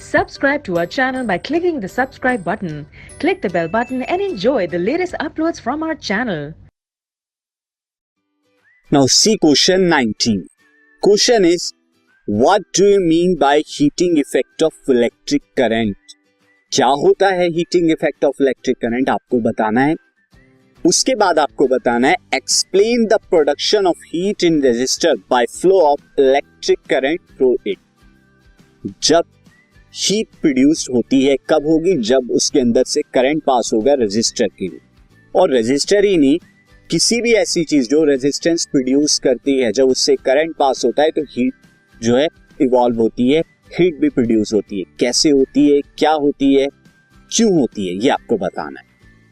Subscribe to our channel by clicking the subscribe button. Click the bell button and enjoy the latest uploads from our channel. Now see question 19. Question is, what do you mean by heating effect of electric current? क्या होता है heating effect of electric current? आपको बताना है. उसके बाद आपको बताना है explain the production of heat in resistor by flow of electric current through it. जब हीट प्रोड्यूस होती है कब होगी? जब उसके अंदर से करंट पास होगा रेजिस्टर के लिए. और रेजिस्टर ही नहीं, किसी भी ऐसी चीज जो रेजिस्टेंस प्रोड्यूस करती है, जब उससे करंट पास होता है तो हीट जो है इवॉल्व होती है, हीट भी प्रोड्यूस होती है. कैसे होती है, क्या होती है, क्यों होती है, ये आपको बताना है.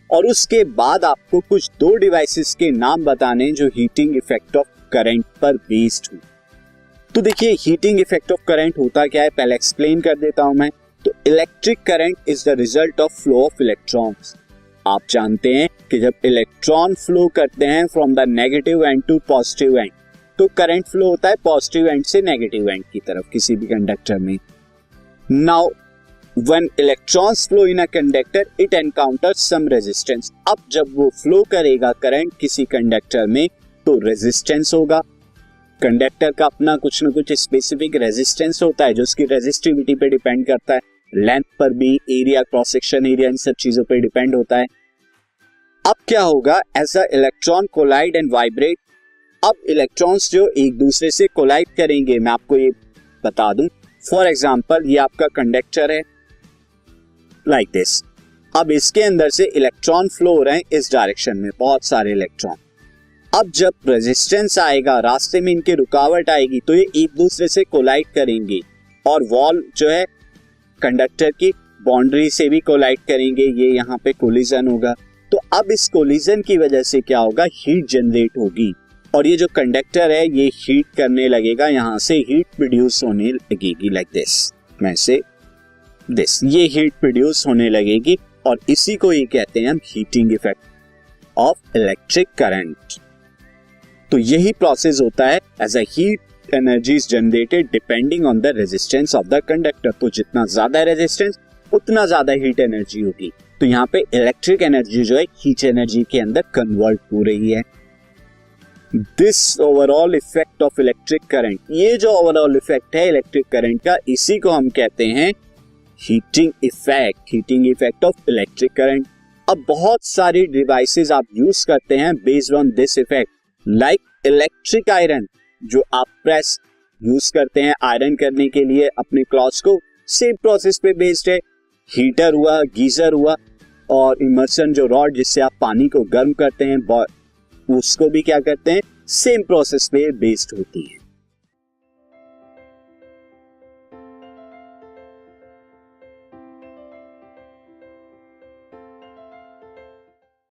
और उसके बाद आपको कुछ दो डिवाइसेस के नाम बताने जो हीटिंग इफेक्ट ऑफ करंट पर बेस्ड हो. तो देखिए हीटिंग इफेक्ट ऑफ करंट होता क्या है, पहले एक्सप्लेन कर देता हूं मैं. तो electric current is the result of flow of electrons. आप जानते हैं कि जब इलेक्ट्रॉन फ्लो करते हैं from the negative end to positive end, तो करंट फ्लो होता है पॉजिटिव एंड से नेगेटिव एंड की तरफ किसी भी कंडक्टर में. Now when electrons flow in a conductor it encounters some resistance. अब जब वो फ्लो करेगा करंट किसी कंडक्टर में तो रेजिस्टेंस होगा. कंडक्टर का अपना कुछ न कुछ स्पेसिफिक रेजिस्टेंस होता है जो उसकी रेजिस्टिविटी पे डिपेंड करता है, लेंथ पर भी, एरिया, क्रॉस सेक्शन एरिया, इन सब चीजों पे डिपेंड होता है. अब क्या होगा, as a electron collide and vibrate. अब इलेक्ट्रॉन्स जो एक दूसरे से कोलाइड करेंगे, मैं आपको ये बता दूं. फॉर एग्जांपल ये आपका कंडक्टर है लाइक दिस. अब इसके अंदर से इलेक्ट्रॉन फ्लो हो रहे हैं इस डायरेक्शन में, बहुत सारे इलेक्ट्रॉन. अब जब रेजिस्टेंस आएगा, रास्ते में इनके रुकावट आएगी, तो ये एक दूसरे से कोलाइड करेंगे और वॉल जो है कंडक्टर की बाउंड्री से भी कोलाइड करेंगे. ये यहाँ पे कोलिजन होगा. तो अब इस कोलिजन की वजह से क्या होगा, हीट जनरेट होगी और ये जो कंडक्टर है ये हीट करने लगेगा, यहाँ से हीट प्रोड्यूस होने लगेगी लाइक दिस. मैं से दिस, ये हीट प्रोड्यूस होने लगेगी और इसी को ये कहते हैं हम heating effect of electric current. तो यही प्रोसेस होता है as a heat energy is generated depending on the resistance of the conductor. तो जितना ज्यादा रेजिस्टेंस उतना ज्यादा हीट एनर्जी होगी. तो यहाँ पे इलेक्ट्रिक एनर्जी जो है हीट एनर्जी के अंदर कन्वर्ट हो रही है. This overall effect of electric current, ये जो ओवरऑल इफेक्ट है इलेक्ट्रिक करंट का, इसी को हम कहते हैं heating effect of electric current. अब बहुत सारी डिवाइसेस आप यूज करते हैं based on this effect, like electric iron जो आप प्रेस यूज करते हैं आयरन करने के लिए अपने क्लॉथ्स को, सेम प्रोसेस पे बेस्ड है. हीटर हुआ, गीजर हुआ, और इमर्सन जो रॉड जिससे आप पानी को गर्म करते हैं उसको भी क्या करते हैं, सेम प्रोसेस पे बेस्ड होती है.